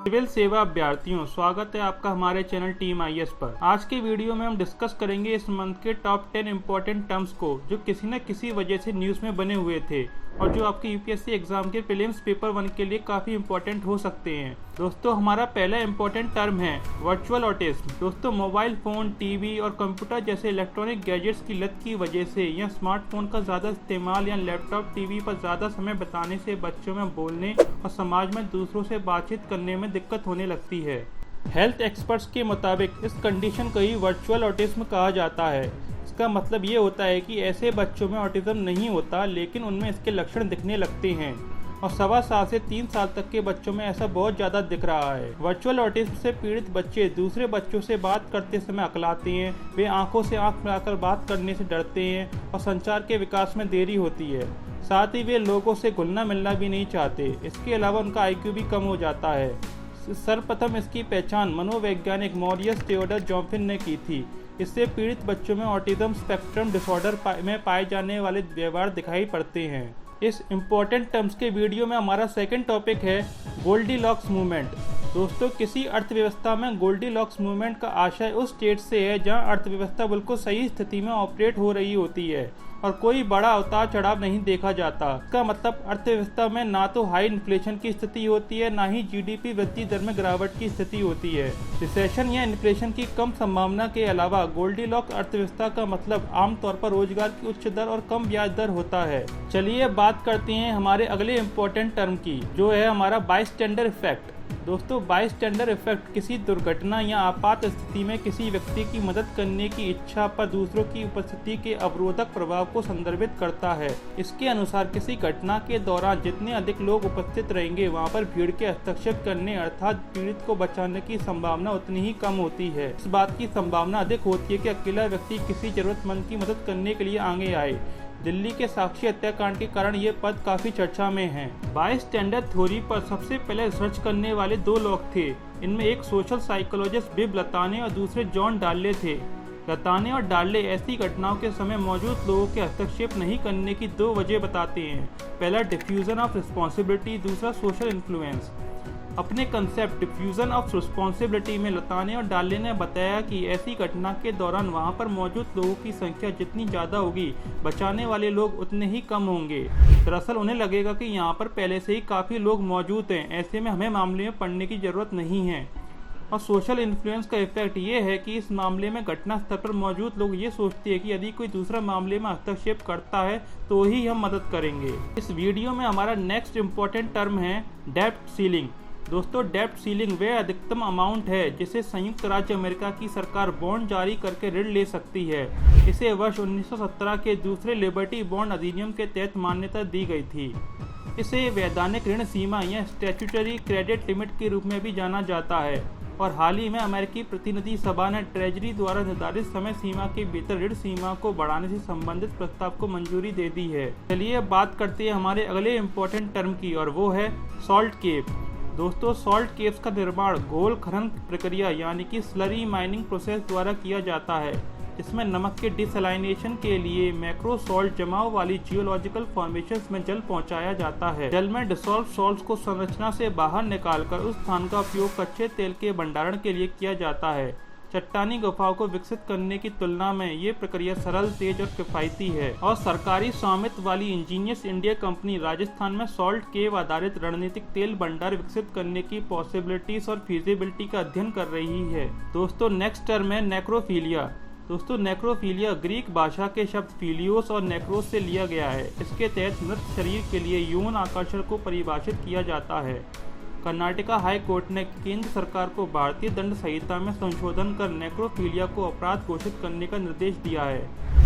Civil सेवा अभ्यर्थियों, स्वागत है आपका हमारे चैनल टीम आईएएस पर। आज के वीडियो में हम डिस्कस करेंगे इस मंथ के टॉप 10 इम्पोर्टेंट टर्म्स को जो किसी न किसी वजह से न्यूज़ में बने हुए थे और जो आपके यूपीएससी एग्जाम के प्रीलिम्स पेपर 1 के लिए काफ़ी इंपॉर्टेंट हो सकते हैं। दोस्तों, हमारा पहला इंपॉर्टेंट टर्म है वर्चुअल ऑटिज्म। दोस्तों, मोबाइल फ़ोन, टीवी और कंप्यूटर जैसे इलेक्ट्रॉनिक गैजेट्स की लत की वजह से या स्मार्टफोन का ज़्यादा इस्तेमाल या लैपटॉप टीवी पर ज़्यादा समय बिताने से बच्चों में बोलने और समाज में दूसरों से बातचीत करने में दिक्कत होने लगती है। हेल्थ एक्सपर्ट्स के मुताबिक इस कंडीशन को ही वर्चुअल ऑटिज्म कहा जाता है। इसका मतलब ये होता है कि ऐसे बच्चों में ऑटिज्म नहीं होता लेकिन उनमें इसके लक्षण दिखने लगते हैं और 1.25 साल से 3 साल तक के बच्चों में ऐसा बहुत ज़्यादा दिख रहा है। वर्चुअल ऑटिज्म से पीड़ित बच्चे दूसरे बच्चों से बात करते समय अकलाते हैं, वे आंखों से आंख मिलाकर बात करने से डरते हैं और संचार के विकास में देरी होती है। साथ ही वे लोगों से घुलना मिलना भी नहीं चाहते। इसके अलावा उनका आईक्यू भी कम हो जाता है। सर्वप्रथम इसकी पहचान मनोवैज्ञानिक मॉरियस थियोडर जॉनसन ने की थी। इससे पीड़ित बच्चों में ऑटिज्म स्पेक्ट्रम डिसऑर्डर में पाए जाने वाले व्यवहार दिखाई पड़ते हैं। इस इम्पोर्टेंट टर्म्स के वीडियो में हमारा सेकंड टॉपिक है गोल्डीलॉक्स मूवमेंट। दोस्तों, किसी अर्थव्यवस्था में गोल्डीलॉक्स मूवमेंट का आशय उस स्टेट से है जहां अर्थव्यवस्था बिल्कुल सही स्थिति में ऑपरेट हो रही होती है और कोई बड़ा उतार चढ़ाव नहीं देखा जाता। इसका मतलब अर्थव्यवस्था में ना तो हाई इन्फ्लेशन की स्थिति होती है, ना ही जीडीपी वृद्धि दर में गिरावट की स्थिति होती है। रिसेशन या इन्फ्लेशन की कम संभावना के अलावा गोल्डीलॉक्स अर्थव्यवस्था का मतलब आमतौर पर रोजगार की उच्च दर और कम ब्याज दर होता है। चलिए बात करते हैं हमारे अगले इम्पोर्टेंट टर्म की, जो है हमारा बायस्टैंडर इफेक्ट। दोस्तों, बायस्टैंडर इफेक्ट किसी दुर्घटना या आपात स्थिति में किसी व्यक्ति की मदद करने की इच्छा पर दूसरों की उपस्थिति के अवरोधक प्रभाव को संदर्भित करता है। इसके अनुसार किसी घटना के दौरान जितने अधिक लोग उपस्थित रहेंगे वहां पर भीड़ के हस्तक्षेप करने अर्थात पीड़ित को बचाने की संभावना उतनी ही कम होती है। इस बात की संभावना अधिक होती है कि अकेला व्यक्ति किसी जरूरतमंद की मदद करने के लिए आगे आए। दिल्ली के साक्षी हत्याकांड के कारण ये पद काफी चर्चा में है। बायस्टैंडर थ्योरी पर सबसे पहले रिसर्च करने वाले 2 लोग थे। इनमें एक सोशल साइकोलॉजिस्ट बिब लताने और दूसरे जॉन डार्ले थे। लताने और डार्ले ऐसी घटनाओं के समय मौजूद लोगों के हस्तक्षेप नहीं करने की 2 वजह बताते हैं। पहला डिफ्यूजन ऑफ रिस्पॉन्सिबिलिटी, दूसरा सोशल इन्फ्लुएंस। अपने कंसेप्ट डिफ्यूजन ऑफ रिस्पॉन्सिबिलिटी में लताने और डार्ले ने बताया कि ऐसी घटना के दौरान वहां पर मौजूद लोगों की संख्या जितनी ज़्यादा होगी, बचाने वाले लोग उतने ही कम होंगे। दरअसल उन्हें लगेगा कि यहाँ पर पहले से ही काफ़ी लोग मौजूद हैं, ऐसे में हमें मामले में पड़ने की ज़रूरत नहीं है। और सोशल इन्फ्लुएंस का इफेक्ट ये है कि इस मामले में घटना स्थल पर मौजूद लोग ये सोचते हैं कि यदि कोई दूसरा मामले में हस्तक्षेप करता है तो ही हम मदद करेंगे। इस वीडियो में हमारा नेक्स्ट इम्पोर्टेंट टर्म है डेब्ट सीलिंग। दोस्तों, डेब्ट सीलिंग वह अधिकतम अमाउंट है जिसे संयुक्त राज्य अमेरिका की सरकार बॉन्ड जारी करके ऋण ले सकती है। इसे वर्ष 1917 के दूसरे लिबर्टी बॉन्ड अधिनियम के तहत मान्यता दी गई थी। इसे वैधानिक ऋण सीमा या स्टैट्यूटरी क्रेडिट लिमिट के रूप में भी जाना जाता है और हाल ही में अमेरिकी प्रतिनिधि सभा ने ट्रेजरी द्वारा निर्धारित समय सीमा के भीतर ऋण सीमा को बढ़ाने से संबंधित प्रस्ताव को मंजूरी दे दी है। चलिए अब बात करते हैं हमारे अगले इम्पोर्टेंट टर्म की और वो है सॉल्ट केव। दोस्तों, सॉल्ट केव्स का निर्माण घोल खनन प्रक्रिया यानी कि स्लरी माइनिंग प्रोसेस द्वारा किया जाता है। इसमें नमक के डिसलाइनेशन के लिए मैक्रो सॉल्ट जमाव वाली जियोलॉजिकल फॉर्मेशंस में जल पहुंचाया जाता है। जल में डिसॉल्व सॉल्ट्स को संरचना से बाहर निकालकर उस स्थान का उपयोग कच्चे तेल के भंडारण के लिए किया जाता है। चट्टानी गुफाओं को विकसित करने की तुलना में ये प्रक्रिया सरल, तेज और किफायती है और सरकारी स्वामित्व वाली इंजीनियर्स इंडिया कंपनी राजस्थान में सॉल्ट केव आधारित रणनीतिक तेल भंडार विकसित करने की पॉसिबिलिटीज और फीजिबिलिटी का अध्ययन कर रही है। दोस्तों, नेक्स्ट टर्म है नेक्रोफीलिया। दोस्तों, नेक्रोफीलिया ग्रीक भाषा के शब्द फीलियोस और नेक्रोस से लिया गया है। इसके तहत मृत शरीर के लिए यौन आकर्षण को परिभाषित किया जाता है। कर्नाटका हाई कोर्ट ने केंद्र सरकार को भारतीय दंड संहिता में संशोधन कर नेक्रोफीलिया को अपराध घोषित करने का निर्देश दिया है।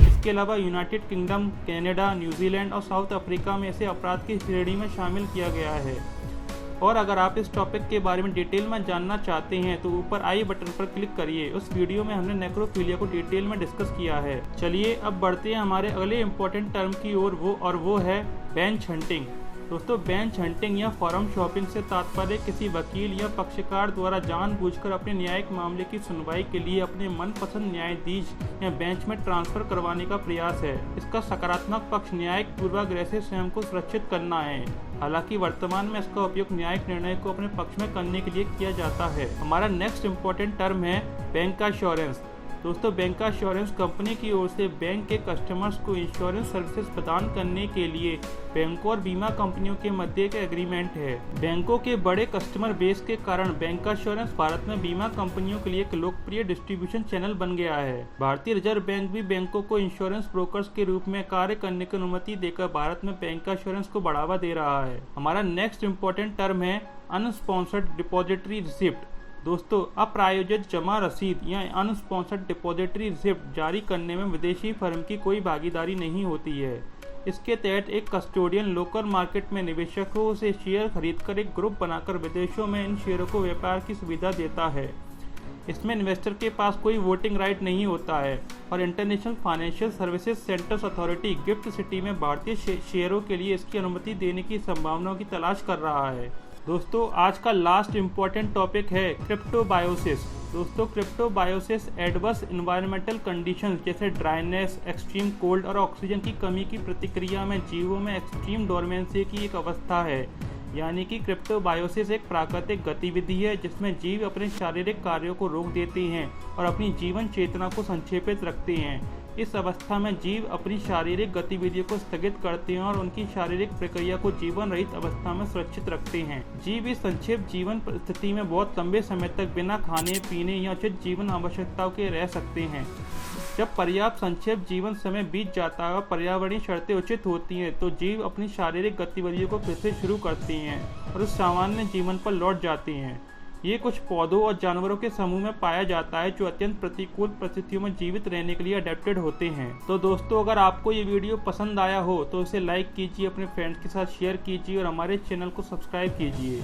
इसके अलावा यूनाइटेड किंगडम, कनाडा, न्यूजीलैंड और साउथ अफ्रीका में इसे अपराध की श्रेणी में शामिल किया गया है। और अगर आप इस टॉपिक के बारे में डिटेल में जानना चाहते हैं तो ऊपर आई बटन पर क्लिक करिए। उस वीडियो में हमने नेक्रोफीलिया को डिटेल में डिस्कस किया है। चलिए अब बढ़ते हैं हमारे अगले इम्पोर्टेंट टर्म की ओर, वो है बेंच हंटिंग। दोस्तों, बेंच हंटिंग या फॉरम शॉपिंग से तात्पर्य किसी वकील या पक्षकार द्वारा जानबूझकर अपने न्यायिक मामले की सुनवाई के लिए अपने मनपसंद न्यायाधीश या बेंच में ट्रांसफर करवाने का प्रयास है। इसका सकारात्मक पक्ष न्यायिक पूर्वाग्रह से स्वयं को सुरक्षित करना है। हालांकि वर्तमान में इसका उपयोग न्यायिक निर्णय को अपने पक्ष में करने के लिए किया जाता है। हमारा नेक्स्ट इम्पोर्टेंट टर्म है बैंक एश्योरेंस। दोस्तों, बैंक एश्योरेंस कंपनी की ओर से बैंक के कस्टमर्स को इंश्योरेंस सर्विसेज प्रदान करने के लिए बैंकों और बीमा कंपनियों के मध्य एक एग्रीमेंट है। बैंकों के बड़े कस्टमर बेस के कारण बैंक एश्योरेंस भारत में बीमा कंपनियों के लिए एक लोकप्रिय डिस्ट्रीब्यूशन चैनल बन गया है। भारतीय रिजर्व बैंक भी बैंकों को इंश्योरेंस ब्रोकर्स के रूप में कार्य करने की अनुमति देकर भारत में बैंक एश्योरेंस को बढ़ावा दे रहा है। हमारा नेक्स्ट इम्पोर्टेंट टर्म है अनस्पॉन्सर्ड डिपॉजिटरी रिसिप्ट। दोस्तों, अप्रायोजित जमा रसीद या अनस्पॉन्सर्ड डिपॉजिटरी रिसिप्ट जारी करने में विदेशी फर्म की कोई भागीदारी नहीं होती है। इसके तहत एक कस्टोडियन लोकल मार्केट में निवेशकों से शेयर खरीदकर एक ग्रुप बनाकर विदेशों में इन शेयरों को व्यापार की सुविधा देता है। इसमें इन्वेस्टर के पास कोई वोटिंग राइट नहीं होता है और international financial services centres authority gift city में भारतीय शेयरों के लिए इसकी अनुमति देने की संभावनाओं की तलाश कर रहा है। दोस्तों, आज का लास्ट इम्पोर्टेंट टॉपिक है क्रिप्टोबायोसिस। दोस्तों, क्रिप्टोबायोसिस एडवर्स इन्वायरमेंटल कंडीशंस जैसे ड्राइनेस, एक्सट्रीम कोल्ड और ऑक्सीजन की कमी की प्रतिक्रिया में जीवों में एक्सट्रीम डोरमेंसी की एक अवस्था है। यानी कि क्रिप्टोबायोसिस एक प्राकृतिक गतिविधि है जिसमें जीव अपने शारीरिक कार्यों को रोक देते हैं और अपनी जीवन चेतना को संक्षेपित रखते हैं। इस अवस्था में जीव अपनी शारीरिक गतिविधियों को स्थगित करते हैं और उनकी शारीरिक प्रक्रिया को जीवन रहित अवस्था में सुरक्षित रखते हैं। जीव इस संक्षिप्त जीवन स्थिति में बहुत लंबे समय तक बिना खाने पीने या उचित जीवन आवश्यकताओं के रह सकते हैं। जब पर्याप्त संक्षिप्त जीवन समय बीत जाता है और पर्यावरणीय शर्तें उचित होती हैं तो जीव अपनी शारीरिक गतिविधियों को फिर से शुरू करते हैं और उस सामान्य जीवन पर लौट जाते हैं। ये कुछ पौधों और जानवरों के समूह में पाया जाता है जो अत्यंत प्रतिकूल परिस्थितियों में जीवित रहने के लिए अडेप्टेड होते हैं। तो दोस्तों, अगर आपको ये वीडियो पसंद आया हो तो इसे लाइक कीजिए, अपने फ्रेंड्स के साथ शेयर कीजिए और हमारे चैनल को सब्सक्राइब कीजिए।